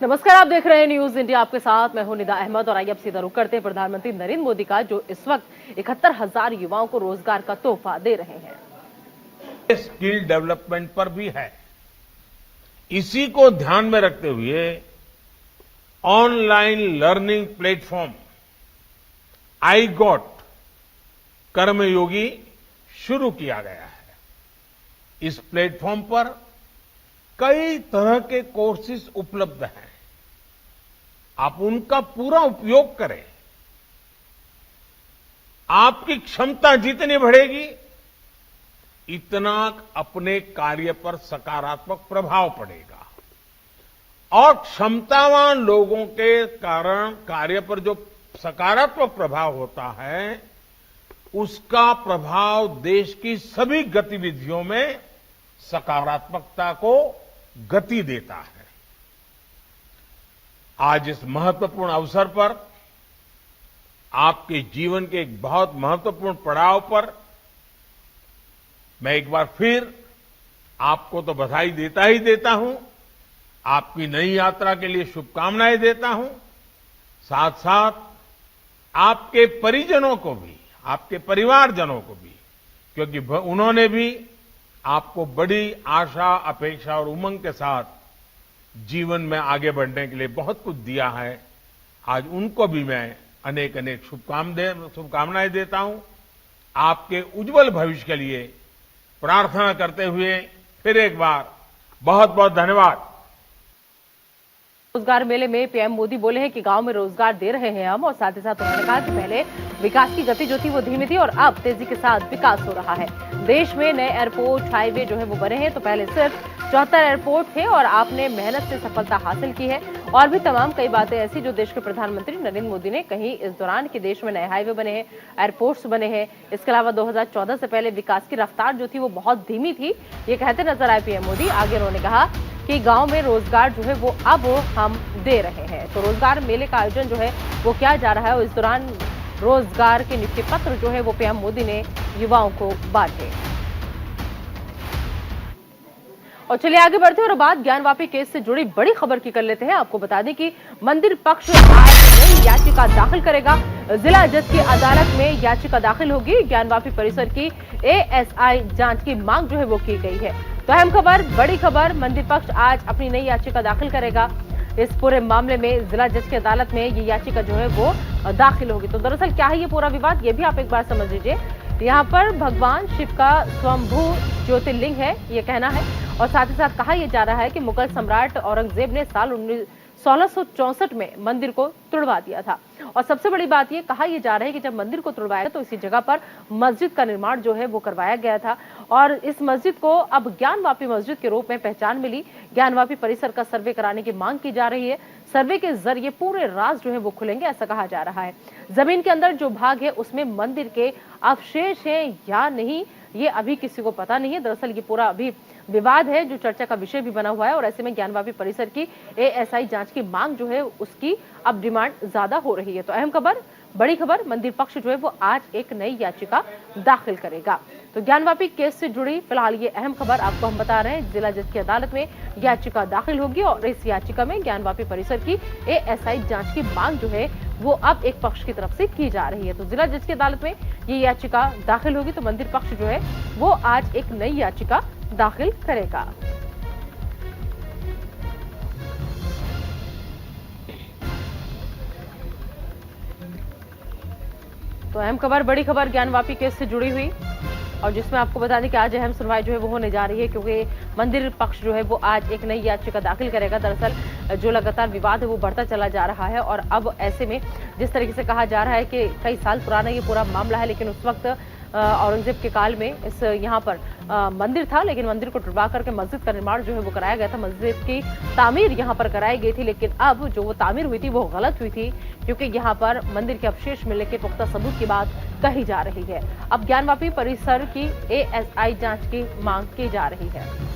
नमस्कार, आप देख रहे हैं न्यूज इंडिया। आपके साथ मैं हूं निदा अहमद और आइए अब सीधा रुख करते हैं प्रधानमंत्री नरेंद्र मोदी का, जो इस वक्त 71,000 युवाओं को रोजगार का तोहफा दे रहे हैं। स्किल डेवलपमेंट पर भी है। इसी को ध्यान में रखते हुए online learning platform iGOT Karmayogi शुरू किया गया है। इस प्लेटफॉर्म पर कई तरह के कोर्सेज उपलब्ध हैं। आप उनका पूरा उपयोग करें। आपकी क्षमता जितनी बढ़ेगी, इतना अपने कार्य पर सकारात्मक प्रभाव पड़ेगा और क्षमतावान लोगों के कारण कार्य पर जो सकारात्मक प्रभाव होता है, उसका प्रभाव देश की सभी गतिविधियों में सकारात्मकता को गति देता है। आज इस महत्वपूर्ण अवसर पर आपके जीवन के एक बहुत महत्वपूर्ण पड़ाव पर मैं एक बार फिर आपको तो बधाई देता ही देता हूं, आपकी नई यात्रा के लिए शुभकामनाएं देता हूं। साथ साथ आपके परिजनों को भी, आपके परिवारजनों को भी, क्योंकि उन्होंने भी आपको बड़ी आशा, अपेक्षा और उमंग के साथ जीवन में आगे बढ़ने के लिए बहुत कुछ दिया है। आज उनको भी मैं अनेक अनेक शुभकामनाएं देता हूं। आपके उज्जवल भविष्य के लिए प्रार्थना करते हुए फिर एक बार बहुत बहुत धन्यवाद। रोजगार मेले में पीएम मोदी बोले हैं कि गांव में रोजगार दे रहे हैं हम, और साथ ही साथ उन्होंने कहा कि पहले विकास की गति जो थी वो धीमी थी और अब तेजी के साथ विकास हो रहा है। देश में नए एयरपोर्ट, हाईवे जो है वो बने हैं, तो पहले सिर्फ 74 एयरपोर्ट थे और आपने मेहनत से सफलता हासिल की है। और भी तमाम कई बातें ऐसी जो देश के प्रधानमंत्री नरेंद्र मोदी ने कही इस दौरान कि देश में नए हाईवे बने हैं, एयरपोर्ट्स बने हैं। इसके अलावा 2014 से पहले विकास की रफ्तार जो थी वो बहुत धीमी थी, ये कहते नजर आए पीएम मोदी। आगे उन्होंने कहा कि गांव में रोजगार जो है वो अब हम दे रहे हैं। तो रोजगार मेले का आयोजन जो है वो किया जा रहा है और इस दौरान रोजगार के नियुक्ति पत्र जो है वो पीएम मोदी ने युवाओं को बांटे। और चलिए आगे बढ़ते हैं और बात ज्ञानवापी केस से जुड़ी बड़ी खबर की कर लेते हैं। आपको बता दें कि मंदिर पक्ष आज नई याचिका दाखिल करेगा। जिला जज की अदालत में याचिका दाखिल होगी। ज्ञानवापी परिसर की एएसआई जांच की मांग जो है वो की गई है। तो अहम खबर, बड़ी खबर, मंदिर पक्ष आज अपनी नई याचिका दाखिल करेगा। इस पूरे मामले में जिला जज की अदालत में ये याचिका जो है वो दाखिल होगी। तो दरअसल क्या है ये पूरा विवाद, ये भी आप एक बार समझ लीजिए। यहाँ पर भगवान शिव का स्वयंभू ज्योतिर्लिंग है, ये कहना है। और साथ ही साथ कहा यह जा रहा है कि मुगल सम्राट औरंगजेब ने साल 1664 में मंदिर को तुड़वा दिया था। और सबसे बड़ी बात ये कहा यह जा रहा है कि जब मंदिर को तुड़वाया तो इसी जगह पर मस्जिद का निर्माण जो है वो करवाया गया था और इस मस्जिद को अब ज्ञानवापी मस्जिद के रूप में पहचान मिली। ज्ञानवापी परिसर का सर्वे कराने की मांग की जा रही है। सर्वे के जरिए पूरे राज जो है वो खुलेंगे, ऐसा कहा जा रहा है। जमीन के अंदर जो भाग है उसमें मंदिर के अवशेष है या नहीं, ये अभी किसी को पता नहीं है। दरअसल ये पूरा अभी विवाद है जो चर्चा का विषय भी बना हुआ है और ऐसे में ज्ञानवापी परिसर की एएसआई जांच की मांग जो है उसकी अब डिमांड ज्यादा हो रही है। तो अहम खबर, बड़ी खबर, मंदिर पक्ष जो है वो आज एक नई याचिका दाखिल करेगा। तो ज्ञानवापी केस से जुड़ी फिलहाल ये अहम खबर आपको हम बता रहे हैं। जिला जज की अदालत में याचिका दाखिल होगी और इस याचिका में ज्ञानवापी परिसर की एएसआई जांच की मांग जो है वो अब एक पक्ष की तरफ से की जा रही है। तो जिला जज की अदालत में ये याचिका दाखिल होगी तो मंदिर पक्ष जो है वो आज एक नई याचिका दाखिल करेगा। तो अहम खबर, बड़ी खबर ज्ञानवापी केस से जुड़ी हुई और जिसमें आपको बता दें कि आज अहम सुनवाई जो है वो होने जा रही है, क्योंकि मंदिर पक्ष जो है वो आज एक नई याचिका दाखिल करेगा। दरअसल जो लगातार विवाद है वो बढ़ता चला जा रहा है और अब ऐसे में जिस तरीके से कहा जा रहा है कि कई साल पुराना ये पूरा मामला है, लेकिन उस वक्त औरंगजेब के काल में इस यहाँ पर मंदिर था, लेकिन मंदिर को तुड़वा करके मस्जिद का निर्माण जो है वो कराया गया था। मस्जिद की तामीर यहाँ पर कराई गई थी, लेकिन अब जो वो तामीर हुई थी वो गलत हुई थी, क्योंकि यहाँ पर मंदिर के अवशेष मिलने के पुख्ता सबूत की बात कही जा रही है। अब ज्ञानवापी परिसर की एएसआई जांच की मांग की जा रही है।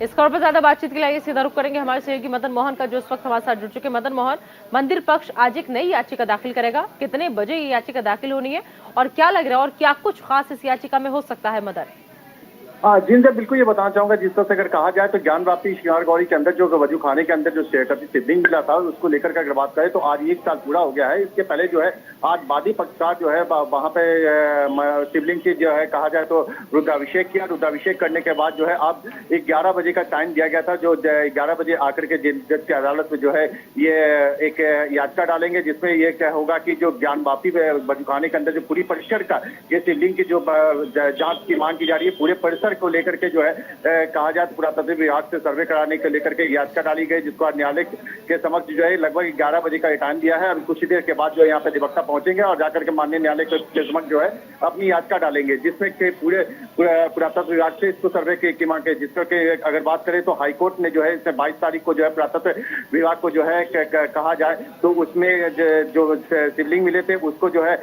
इस खबर पर ज्यादा बातचीत के लिए सीधा रुख करेंगे हमारे सहयोगी मदन मोहन का, जो इस वक्त हमारे साथ जुड़ चुके। मदन मोहन, मंदिर पक्ष आज एक नई याचिका दाखिल करेगा, कितने बजे ये याचिका दाखिल होनी है और क्या लग रहा है और क्या कुछ खास इस याचिका में हो सकता है मदन? हाँ, जिनसे बिल्कुल ये बताना चाहूंगा, जिस तरह से अगर कहा जाए तो ज्ञानवापी शिकारगौरी के अंदर जो वजू खाने के अंदर जो शिवलिंग मिला था, उसको लेकर के अगर बात करें तो आज 1 साल पूरा हो गया है। इसके पहले जो है आज वादी पक्षकार जो है वहां पे शिवलिंग की जो है कहा जाए तो रुद्राभिषेक किया। रुद्राभिषेक करने के बाद जो है अब 11 बजे का टाइम दिया गया था, जो 11 बजे आकर के जज की अदालत में जो है ये एक याचिका डालेंगे, जिसमें ये क्या होगा कि जो ज्ञानवापी वजू खाने के अंदर जो पूरी परिसर का ये शिवलिंग की जो जांच की मांग की जा रही है, पूरे परिसर को लेकर के जो है कहा जाए तो पुरातत्व विभाग से सर्वे कराने को लेकर के याचिका डाली गई, जिसको आज न्यायालय के समक्ष जो है लगभग 11 बजे का टाइम दिया है। अभी कुछ ही देर के बाद जो है यहाँ पे अधिवक्ता पहुंचेंगे और जाकर के माननीय न्यायालय के समक्ष जो है अपनी याचिका डालेंगे, जिसमें के पूरे पुरातत्व विभाग से इसको सर्वे की मांग है। जिसको कि अगर बात करें तो हाईकोर्ट ने जो है इसमें 22 तारीख को जो है पुरातत्व विभाग को जो है कहा जाए तो उसमें जो शिवलिंग मिले थे उसको जो है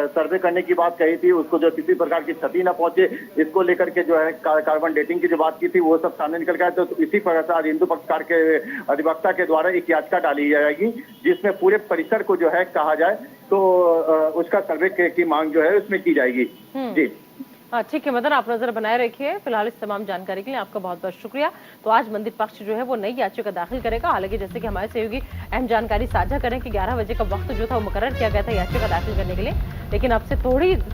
सर्वे करने की बात कही थी, उसको जो किसी प्रकार की क्षति न पहुंचे इसको लेकर के जो है कार्बन डेटिंग की जो बात की थी वो सब सामने निकल गया। तो इसी पर आज हिंदू पक्षकार के अधिवक्ता के द्वारा एक याचिका डाली जाएगी, जिसमें पूरे परिसर को जो है कहा जाए तो उसका सर्वे की मांग जो है उसमें की जाएगी। जी हाँ, ठीक है मदन, आप नजर बनाए रखिए। फिलहाल इस तमाम जानकारी के लिए आपका बहुत बहुत शुक्रिया। तो आज मंदिर पक्ष जो है वो नई याचिका दाखिल करेगा। हालांकि जैसे कि हमारे सहयोगी अहम जानकारी साझा करें कि 11 बजे का वक्त जो था वो मुकर्रर किया गया था याचिका दाखिल करने के लिए, लेकिन अब से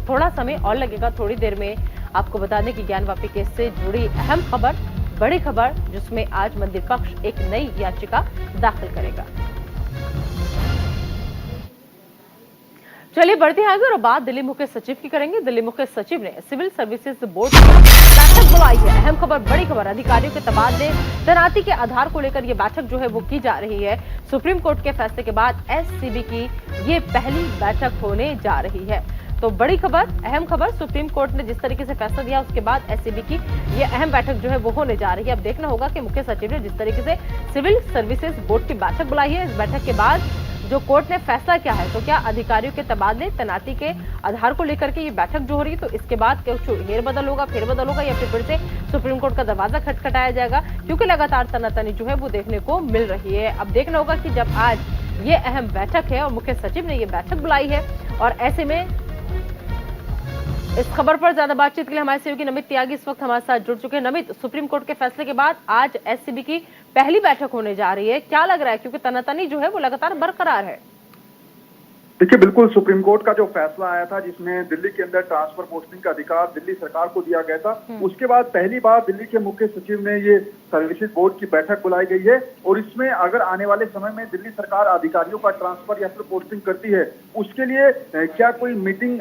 थोड़ा समय और लगेगा। थोड़ी देर में आपको बता दें कि ज्ञानवापी केस से जुड़ी अहम खबर, बड़ी खबर, जिसमें आज मंदिर पक्ष एक नई याचिका दाखिल करेगा। चलिए बढ़ते हैं आगे और बात दिल्ली मुख्य सचिव की करेंगे। दिल्ली मुख्य सचिव ने सिविल सर्विसेज बोर्ड की बैठक बुलाई है। अहम खबर, बड़ी खबर, अधिकारियों के तबादले तैनाती के आधार को लेकर यह बैठक जो है वो की जा रही है। सुप्रीम कोर्ट के फैसले के बाद एससीबी की ये पहली बैठक होने जा रही है। तो बड़ी खबर, अहम खबर, सुप्रीम कोर्ट ने जिस तरीके से फैसला दिया उसके बाद एससीबी की ये अहम बैठक जो है वो होने जा रही है। अब देखना होगा कि मुख्य सचिव ने जिस तरीके से सिविल सर्विसेज बोर्ड की बैठक बुलाई है, इस बैठक के बाद जो कोर्ट ने फैसला किया है, तो क्या अधिकारियों के तबादले तैनाती के आधार को लेकर के ये बैठक जो हो रही है, तो इसके बाद कुछ हेरबदल होगा, फेरबदल होगा, या फिर से सुप्रीम कोर्ट का दरवाजा खटखटाया जाएगा, क्योंकि लगातार तनातनी जो है वो देखने को मिल रही है। अब देखना होगा कि जब आज ये अहम बैठक है और मुख्य सचिव ने ये बैठक बुलाई है, और ऐसे में इस खबर पर ज्यादा बातचीत के लिए हमारे सहयोगी नमित त्यागी इस वक्त हमारे साथ जुड़ चुके हैं। नमित, सुप्रीम कोर्ट के फैसले के बाद आज एससीबी की पहली बैठक होने जा रही है, क्या लग रहा है? क्योंकि तनातनी जो है वो लगातार बरकरार है। देखिए, बिल्कुल सुप्रीम कोर्ट का जो फैसला आया था जिसमें दिल्ली के अंदर ट्रांसफर पोस्टिंग का अधिकार दिल्ली सरकार को दिया गया था, उसके बाद पहली बार दिल्ली के मुख्य सचिव ने ये सर्विसेज बोर्ड की बैठक बुलाई गई है। और इसमें अगर आने वाले समय में दिल्ली सरकार अधिकारियों का ट्रांसफर या फिर पोस्टिंग करती है, उसके लिए क्या कोई मीटिंग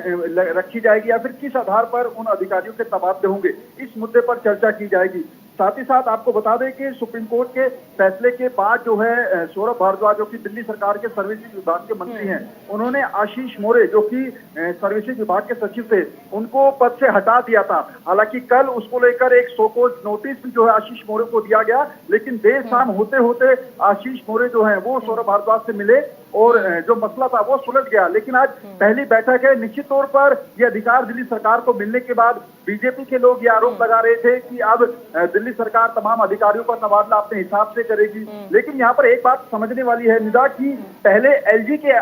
रखी जाएगी या फिर किस आधार पर उन अधिकारियों के तबादले होंगे, इस मुद्दे पर चर्चा की जाएगी। साथ ही साथ आपको बता दें कि सुप्रीम कोर्ट के फैसले के बाद जो है सौरभ भारद्वाज, जो कि दिल्ली सरकार के सर्विसेज विभाग के मंत्री हैं, उन्होंने आशीष मोरे, जो कि सर्विसेज विभाग के सचिव थे, उनको पद से हटा दिया था। हालांकि कल उसको लेकर एक सो कॉज नोटिस जो है आशीष मोरे को दिया गया, लेकिन देर शाम होते होते आशीष मोरे जो है वो सौरभ भारद्वाज से मिले और जो मसला था वो सुलझ गया। लेकिन आज पहली बैठक है। निश्चित तौर पर ये अधिकार दिल्ली सरकार को मिलने के बाद बीजेपी के लोग ये आरोप लगा रहे थे कि अब दिल्ली सरकार तमाम अधिकारियों का तबादला अपने हिसाब से करेगी। लेकिन यहाँ पर एक बात समझने वाली है निदा, की पहले एलजी के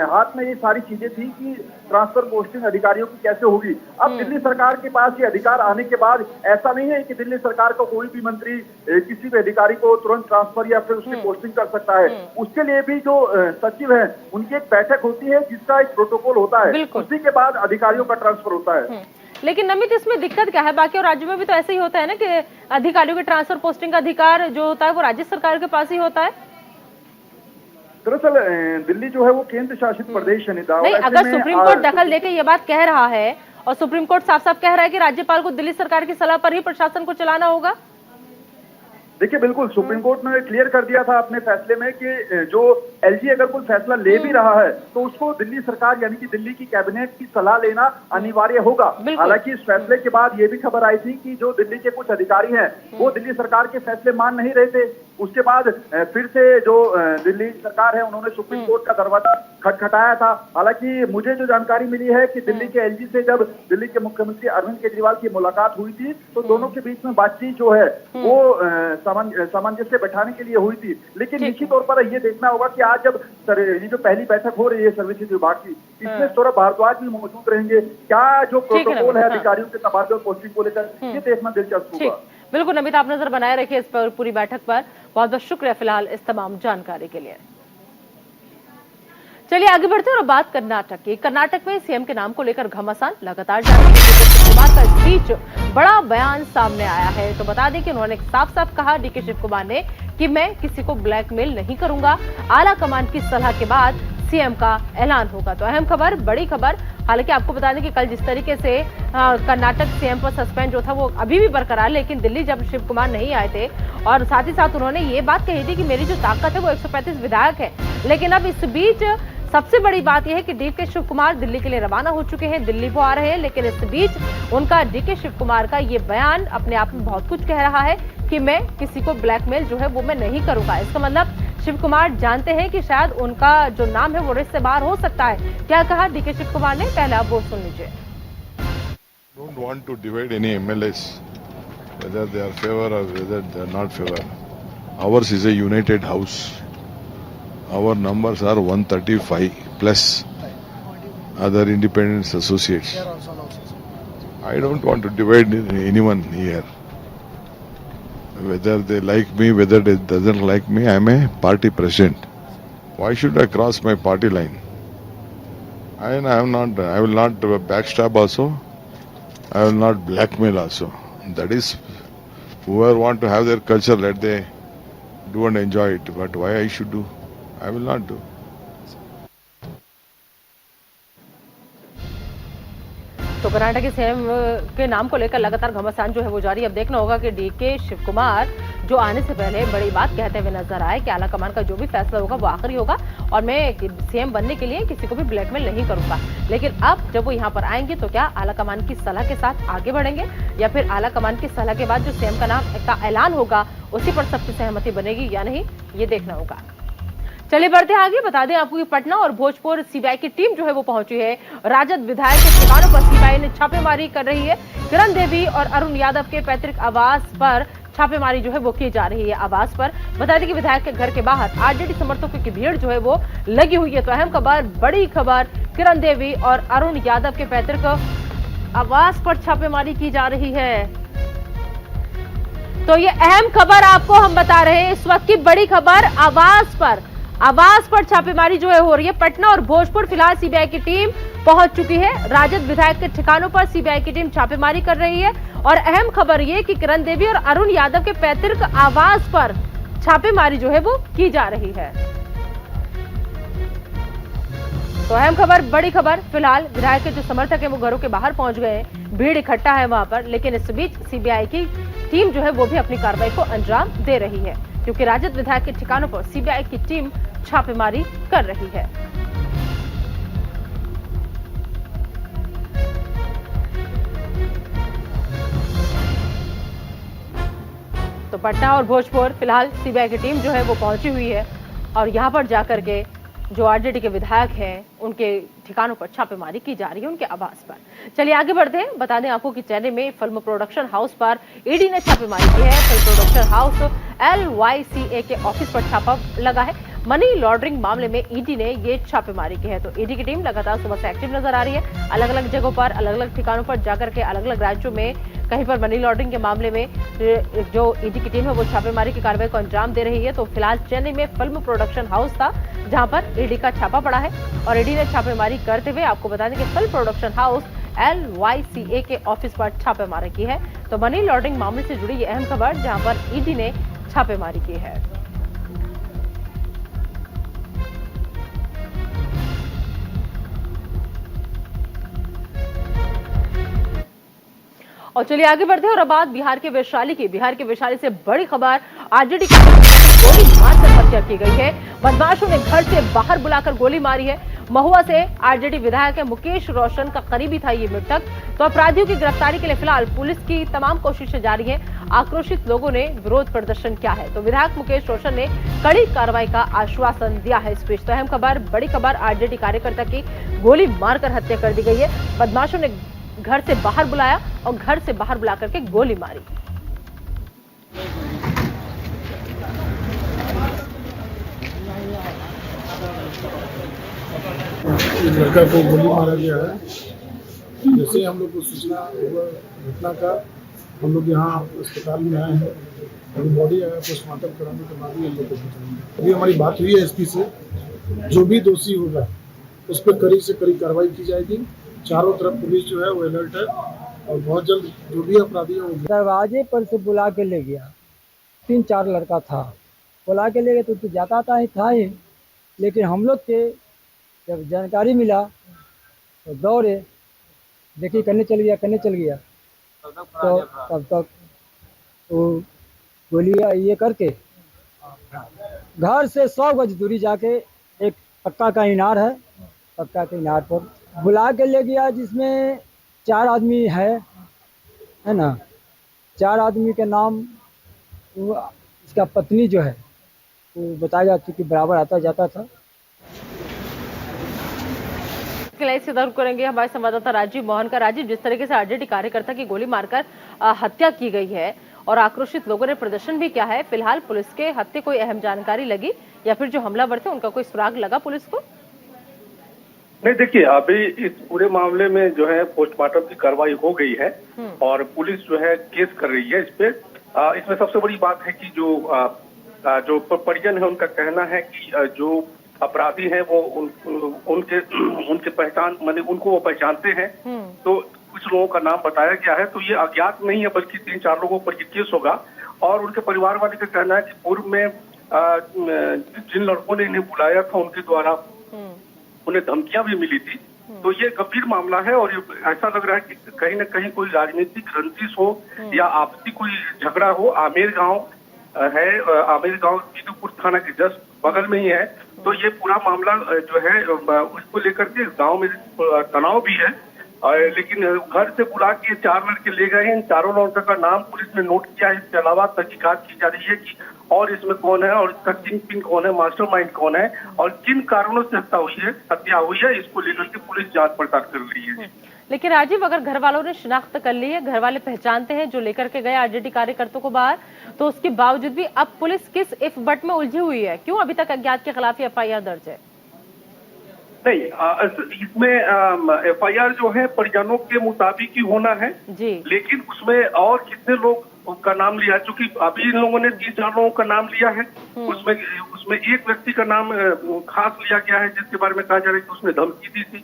हाथ में ये सारी चीजें थी कि ट्रांसफर पोस्टिंग अधिकारियों की कैसे होगी। अब दिल्ली सरकार के पास ये अधिकार आने के बाद ऐसा नहीं है कि दिल्ली सरकार का कोई भी मंत्री किसी भी अधिकारी को तुरंत ट्रांसफर या फिर उसकी पोस्टिंग कर सकता है। उसके लिए भी जो सचिव है उनकी एक बैठक होती है जिसका एक प्रोटोकॉल होता है, उसी के बाद अधिकारियों का ट्रांसफर होता है। लेकिन नमित, इसमें दिक्कत क्या है? बाकी और राज्यों में भी तो ऐसे ही होता है ना कि अधिकारियों के ट्रांसफर पोस्टिंग का अधिकार जो होता है वो राज्य सरकार के पास ही होता है। दरअसल दिल्ली जो है वो केंद्र शासित प्रदेश है। नहीं, अगर सुप्रीम कोर्ट दखल देके ये बात कह रहा है और सुप्रीम कोर्ट साफ साफ कह रहा है कि राज्यपाल को दिल्ली सरकार की सलाह पर ही प्रशासन को चलाना होगा। देखिए, बिल्कुल सुप्रीम कोर्ट ने क्लियर कर दिया था अपने फैसले में कि जो एलजी अगर कोई फैसला ले भी रहा है तो उसको दिल्ली सरकार यानी कि दिल्ली की कैबिनेट की सलाह लेना अनिवार्य होगा। हालांकि इस फैसले के बाद ये भी खबर आई थी कि जो दिल्ली के कुछ अधिकारी हैं वो दिल्ली सरकार के फैसले मान नहीं रहे थे। उसके बाद फिर से जो दिल्ली सरकार है उन्होंने सुप्रीम कोर्ट का दरवाजा खटखटाया था। हालांकि मुझे जो जानकारी मिली है कि दिल्ली के एलजी से जब दिल्ली के मुख्यमंत्री अरविंद केजरीवाल की मुलाकात हुई थी तो दोनों के बीच में बातचीत जो है वो सामंजस्य बैठाने के लिए हुई थी। लेकिन निश्चित तौर पर ये देखना होगा कि आज जब ये जो पहली बैठक हो रही है सर्विसेज विभाग की, इसमें सौरभ भारद्वाज भी मौजूद रहेंगे। क्या जो प्रोटोकॉल है अधिकारियों के तबादले और पोस्टिंग को लेकर, ये देखना दिलचस्प होगा। बिल्कुल नमिता, आप नजर बनाए रखिए इस पर पूरी बैठक पर। बहुत बहुत शुक्रिया फिलहाल इस तमाम जानकारी के लिए। चलिए आगे बढ़ते हैं और बात कर्नाटक की। कर्नाटक में सीएम के नाम को लेकर घमासान लगातार जारी है। शिव कुमार का इस बीच बड़ा बयान सामने आया है। तो बता दें कि उन्होंने साफ साफ कहा डीके शिव कुमार ने कि मैं किसी को ब्लैकमेल नहीं करूंगा। आला कमान की सलाह के बाद सीएम का ऐलान होगा। तो अहम खबर, बड़ी खबर। हालांकि आपको बता दें कि कल जिस तरीके से कर्नाटक सीएम पर सस्पेंड जो था वो अभी भी बरकरार, लेकिन दिल्ली जब शिव कुमार नहीं आए थे और साथ ही साथ उन्होंने ये बात कही थी कि मेरी जो ताकत है वो 135 विधायक है। लेकिन अब इस बीच सबसे बड़ी बात यह है कि डीके शिव कुमार दिल्ली के लिए रवाना हो चुके हैं, दिल्ली वो आ रहे हैं। लेकिन इस बीच उनका डीके शिव कुमार का ये बयान अपने आप में बहुत कुछ कह रहा है कि मैं किसी को ब्लैकमेल जो है वो मैं नहीं करूंगा। इसका मतलब शिव कुमार जानते हैं कि शायद उनका जो नाम है वो रिश्ते से बाहर हो सकता है। क्या कहा डीके शिव कुमार ने, पहले आप वो सुन लीजिए। Don't want to divide any MLAs, whether they are favor or whether they are not favor. Ours is a united house. Our numbers are 135 plus other independent associates. I don't want to divide anyone here. Whether they like me, whether they doesn't like me, I am a party president. Why should I cross my party line? I will not backstab also. I will not blackmail also. That is, whoever want to have their culture, let they do and enjoy it. But why I should do? I will not do. तो कर्नाटक के CM के नाम को लेकर लगातार घमासान जो है वो जारी। अब देखना होगा कि डीके शिव कुमार जो आने से पहले बड़ी बात कहते हुए नजर आए कि आला कमान का जो भी फैसला होगा वो आखिरी होगा और मैं सीएम बनने के लिए किसी को भी ब्लैकमेल नहीं करूंगा। लेकिन अब जब वो यहाँ पर आएंगे तो क्या आला कमान की सलाह के साथ आगे बढ़ेंगे या फिर आला कमान की सलाह के बाद जो सीएम का नाम का ऐलान होगा उसी पर सबकी सहमति बनेगी या नहीं, ये देखना होगा। चलिए बढ़ते आगे। बता दें आपको कि पटना और भोजपुर सीबीआई की टीम जो है वो पहुंची है। राजद विधायक के ठिकानों पर सीबीआई ने छापेमारी कर रही है। किरण देवी और अरुण यादव के पैतृक आवास पर छापेमारी जो है वो की जा रही है। आवास पर बता दें कि विधायक के घर के बाहर आरजेडी समर्थकों की भीड़ जो है वो लगी हुई है। तो अहम खबर, बड़ी खबर, किरण देवी और अरुण यादव के पैतृक आवास पर छापेमारी की जा रही है। तो ये अहम खबर आपको हम बता रहे हैं, इस वक्त की बड़ी खबर। आवास पर छापेमारी जो है हो रही है। पटना और भोजपुर फिलहाल सीबीआई की टीम पहुंच चुकी है। राजद विधायक के ठिकानों पर सीबीआई की टीम छापेमारी कर रही है और अहम खबर ये कि किरण देवी और अरुण यादव के पैतृक आवास पर छापेमारी जो है वो की जा रही है। तो अहम खबर, बड़ी खबर। फिलहाल विधायक के जो समर्थक है वो घरों के बाहर पहुंच गए हैं, भीड़ इकट्ठा है वहां पर। लेकिन इस बीच सीबीआई की टीम जो है वो भी अपनी कार्रवाई को अंजाम दे रही है क्योंकि राजद विधायक के ठिकानों पर सीबीआई की टीम छापेमारी कर रही है। तो पटना और भोजपुर फिलहाल सीबीआई की टीम जो है वो पहुंची हुई है और यहां पर जाकर के जो आरजेडी के विधायक हैं उनके ठिकानों पर छापेमारी की जा रही है, उनके आवास पर। चलिए आगे बढ़ते हैं। बता दें आपको कि चेन्नई में फिल्म प्रोडक्शन हाउस पर ईडी ने छापेमारी की है। फिल्म प्रोडक्शन हाउस LYCA के ऑफिस पर छापा लगा है। मनी लॉन्ड्रिंग मामले में ईडी ने ये छापेमारी की है। तो ईडी की टीम लगातार सुबह से एक्टिव नजर आ रही है। अलग अलग जगहों पर, अलग अलग ठिकानों पर जाकर के अलग अलग राज्यों में कहीं पर मनी लॉन्ड्रिंग के मामले में जो ईडी की टीम है वो छापेमारी की कार्रवाई को अंजाम दे रही है। तो फिलहाल चेन्नई में फिल्म प्रोडक्शन हाउस था जहां पर ईडी का छापा पड़ा है और ईडी ने छापेमारी करते हुए आपको बता दें कि फिल्म प्रोडक्शन हाउस LYCA के ऑफिस पर छापेमारी की है। तो मनी लॉन्ड्रिंग मामले से जुड़ी ये अहम खबर जहां पर ईडी ने छापेमारी की है। और चलिए आगे बढ़ते हैं और अब बात बिहार के वैशाली की। बिहार के वैशाली से बड़ी खबर, आरजेडी की गोली मारकर हत्या की गई है। बदमाशों ने घर से बाहर बुलाकर गोली मारी है। महुआ से आरजेडी विधायक है मुकेश रोशन का करीबी था ये मृतक। तो अपराधियों की गिरफ्तारी के लिए फिलहाल पुलिस की तमाम कोशिशें जारी है। आक्रोशित लोगों ने विरोध प्रदर्शन किया है। तो विधायक मुकेश रोशन ने कड़ी कार्रवाई का आश्वासन दिया है इस बीच। तो अहम खबर, बड़ी खबर, आरजेडी कार्यकर्ता की गोली मारकर हत्या कर दी गई है। बदमाशों ने घर से बाहर बुलाया और घर से बाहर बुला करके गोली मारी। इस लड़का को गोली मारा गया है। जैसे ही हम लोग को सूचना हुआ घटना का, हम लोग यहाँ अस्पताल में आए हैं। अभी बॉडी आया, पोस्टमार्टम कराने के बाद ही हम लोग को बताएंगे। अभी हमारी बात हुई है एसपी से, जो भी दोषी होगा उस पर कड़ी से कड़ी कार्रवाई की जाएगी। चारों तरफ पुलिस जो है वो अलर्ट है और बहुत जल्द जो भी अपराधी है वो दरवाजे पर से बुला के ले गया। 3-4 लड़का था, बुला के ले गए तो जाता था ही, लेकिन हम लोग के जब जानकारी मिला तो दौड़े, देखिए करने चल गया तो तब तक वो गोली ये करके घर से 100 गज दूरी जाके एक पक्का का इनार है, पक्का के इनार पर बुला के ले गया, जिसमें 4 आदमी है ना। 4 आदमी के नाम इसका पत्नी जो है वो बताया कि बराबर आता जाता था। से दर्ज करेंगे हमारे संवाददाता राजीव मोहन का। राजीव, जिस तरीके से आरजेडी कार्यकर्ता की गोली मारकर हत्या की गई है और आक्रोशित लोगों ने प्रदर्शन भी किया है, फिलहाल पुलिस के हत्या कोई अहम जानकारी लगी या फिर जो हमलावर थे उनका कोई सुराग लगा पुलिस को? नहीं, देखिए अभी इस पूरे मामले में जो है पोस्टमार्टम की कार्रवाई हो गई है और पुलिस जो है केस कर रही है इस पे। इसमें सबसे बड़ी बात है कि जो परिजन है उनका कहना है कि जो अपराधी हैं वो उनके पहचान, माने उनको वो पहचानते हैं। तो कुछ लोगों का नाम बताया गया है, तो ये अज्ञात नहीं है बल्कि 3-4 लोगों पर ये केस होगा। और उनके परिवार वाले का कहना है कि पूर्व में जिन लड़कों ने इन्हें बुलाया था उनके द्वारा उन्हें धमकियां भी मिली थी। तो ये गंभीर मामला है और ऐसा लग रहा है कि कहीं न कहीं कोई राजनीतिक रंजिश हो या आपसी कोई झगड़ा हो। आमेर गांव है, आमेर गांव जीतूपुर थाना के जस्ट बगल में ही है। तो ये पूरा मामला जो है उसको लेकर के गांव में तनाव भी है। लेकिन घर से बुला के 4 लड़के ले गए हैं। इन चारों लड़कों का नाम पुलिस ने नोट किया है। इसके अलावा तहकीकात की जा रही है कि और इसमें कौन है और इसका किंग पिन कौन है, मास्टरमाइंड कौन है और किन कारणों से हत्या हुई है, इसको लेकर के पुलिस जांच पड़ताल कर रही है। लेकिन राजीव, अगर घर वालों ने शिनाख्त कर ली है, घर वाले पहचानते हैं जो लेकर के गए आरजेडी कार्यकर्ताओं को बाहर, तो उसके बावजूद भी अब पुलिस किस इफ बट में उलझी हुई है? क्यों अभी तक अज्ञात के खिलाफ एफआईआर दर्ज है? नहीं, इसमें एफआईआर जो है परिजनों के मुताबिक ही होना है जी, लेकिन उसमें और कितने लोग का नाम लिया है, क्योंकि अभी इन लोगों ने 3-4 लोगों का नाम लिया है। उसमें एक व्यक्ति का नाम खास लिया गया है जिसके बारे में कहा जा रहा है कि उसने धमकी दी थी।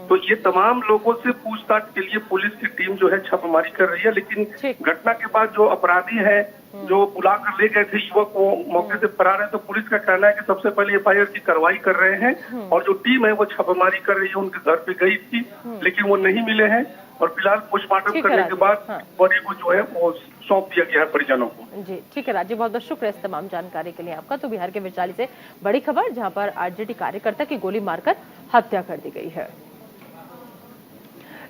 तो ये तमाम लोगों से पूछताछ के लिए पुलिस की टीम जो है छापेमारी कर रही है। लेकिन घटना के बाद जो अपराधी है जो बुलाकर ले गए थे युवक, वो मौके से फरार है। तो पुलिस का कहना है कि सबसे पहले एफआईआर की कार्रवाई कर रहे हैं और जो टीम है वो छापेमारी कर रही है। उनके घर पे गई थी लेकिन वो नहीं मिले हैं और फिलहाल पोस्टमार्टम करने के बाद बॉडी को जो है वो सौंप दिया गया है परिजनों को। जी ठीक है राजीव, बहुत बहुत शुक्रिया इस तमाम जानकारी के लिए आपका। तो बिहार के वैशाली से बड़ी खबर, जहां पर आरजेडी कार्यकर्ता की गोली मारकर हत्या कर दी गई है।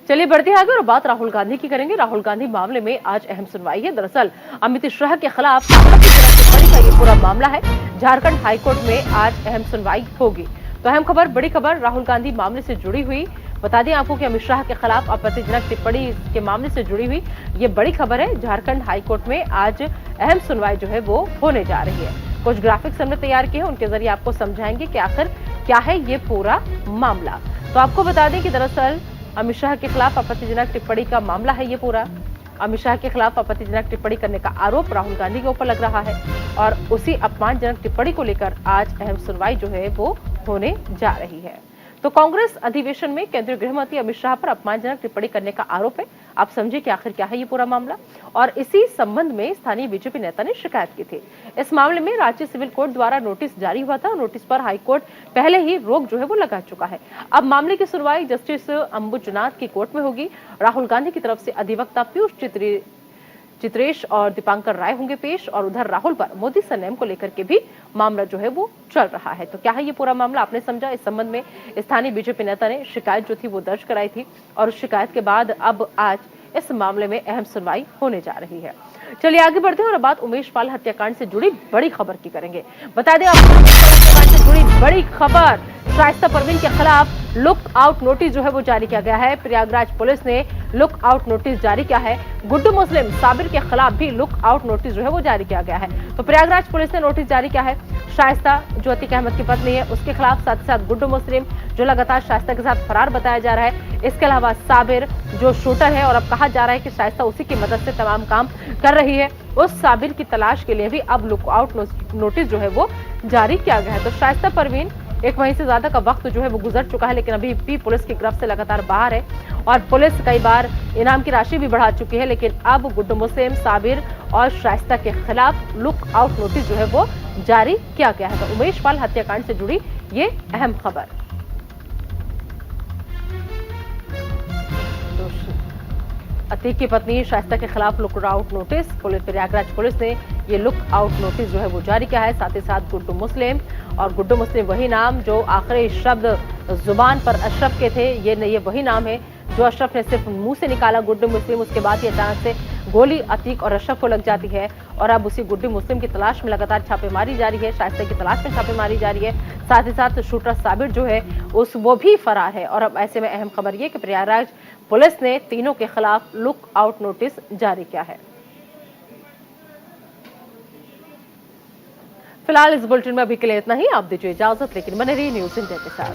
चलिए बढ़ते आगे और बात राहुल गांधी की करेंगे। राहुल गांधी मामले में आज अहम सुनवाई है। दरअसल अमित शाह के खिलाफ टिप्पणी का ये पूरा मामला है। झारखंड हाईकोर्ट में आज अहम सुनवाई होगी। तो अहम खबर, बड़ी खबर राहुल गांधी मामले से जुड़ी हुई। बता दें आपको कि अमित शाह के खिलाफ आपत्तिजनक टिप्पणी के मामले से जुड़ी हुई ये बड़ी खबर है। झारखंड हाईकोर्ट में आज अहम सुनवाई जो है वो होने जा रही है। कुछ ग्राफिक्स हमने तैयार किए हैं, उनके जरिए आपको समझाएंगे कि आखिर क्या है ये पूरा मामला। तो आपको बता दें कि दरअसल अमित शाह के खिलाफ आपत्तिजनक टिप्पणी का मामला है ये पूरा। अमित शाह के खिलाफ आपत्तिजनक टिप्पणी करने का आरोप राहुल गांधी के ऊपर लग रहा है और उसी अपमानजनक टिप्पणी को लेकर आज अहम सुनवाई जो है वो होने जा रही है। तो कांग्रेस अधिवेशन में केंद्रीय गृह मंत्री अमित शाह पर अपमानजनक टिप्पणी करने का आरोप है। आप समझिए कि आखिर क्या है ये पूरा मामला। और इसी संबंध में स्थानीय बीजेपी नेता ने शिकायत की थी। इस मामले में राज्य सिविल कोर्ट द्वारा नोटिस जारी हुआ था। नोटिस पर हाईकोर्ट पहले ही रोक जो है वो लगा चुका है। अब मामले की सुनवाई जस्टिस अंबुजनाथ की कोर्ट में होगी। राहुल गांधी की तरफ से अधिवक्ता पीयूष चित्री चित्रेश और दीपांकर राय होंगे पेश, और उधर राहुल पर मोदी संयम को लेकर के भी मामला जो है वो चल रहा है। तो क्या है ये पूरा मामला, आपने समझा। इस संबंध में स्थानीय बीजेपी नेता ने शिकायत जो थी वो दर्ज कराई थी, और उस शिकायत के बाद अब आज इस मामले में अहम सुनवाई होने जा रही है। चलिए आगे बढ़ते हैं और बात उमेश पाल हत्याकांड से जुड़ी बड़ी खबर की करेंगे। बता दें आपको हत्याकांड से जुड़ी बड़ी खबर, शाइस्ता परवीन के खिलाफ लुक आउट नोटिस जो है वो जारी किया गया है। प्रयागराज पुलिस ने लुक आउट नोटिस जारी किया है। गुड्डू मुस्लिम साबिर के खिलाफ भी लुक आउट नोटिस जो है वो जारी किया गया है। तो प्रयागराज पुलिस ने नोटिस जारी किया है। शाइस्ता जो अतीक अहमद की पत्नी है उसके खिलाफ, साथ ही साथ गुड्डू मुस्लिम जो लगातार शाइस्ता के साथ फरार बताया जा रहा है, इसके अलावा साबिर जो शूटर है और अब कहा जा रहा है कि शाइस्ता उसी की मदद से तमाम काम कर रही है, उस साबिर की तलाश के लिए भी अब लुक आउट नोटिस जो है वो जारी किया गया है। तो शाइस्ता परवीन एक महीने से ज्यादा का वक्त जो है वो गुजर चुका है, लेकिन अभी भी पुलिस की गिरफ्त से लगातार बाहर है, और पुलिस कई बार इनाम की राशि भी बढ़ा चुकी है। लेकिन अब गुड्डू मुस्लिम, साबिर और शाइस्ता के खिलाफ लुक आउट नोटिस जो है वो जारी किया गया है। तो उमेश पाल हत्याकांड से जुड़ी ये अहम खबर। अतीक की पत्नी शाइस्ता के खिलाफ look out notice, Prayagraj police ने ये लुक आउट नोटिस जो है वो जारी किया है। साथ ही साथ गुड्डू मुस्लिम, और गुड्डू मुस्लिम वही नाम जो आखिरी शब्द जुबान पर अशरफ के थे, ये वही नाम है जो अशरफ ने सिर्फ मुंह से निकाला, गुड्डू मुस्लिम। उसके बाद ही अचानक से गोली अतीक और अशरफ को लग जाती है, और अब उसी गुड्डू मुस्लिम की तलाश में लगातार छापेमारी जारी है, शाइस्ता की तलाश में छापेमारी जारी है। साथ ही साथ शूटर साबिर जो है वो भी फरार है। और अब ऐसे में अहम खबर ये कि प्रयागराज पुलिस ने तीनों के खिलाफ लुक आउट नोटिस जारी किया है। फिलहाल इस बुलेटिन में अभी के लिए इतना ही। आप दीजिए इजाजत, लेकिन बने रहिए न्यूज़ इंडिया के साथ।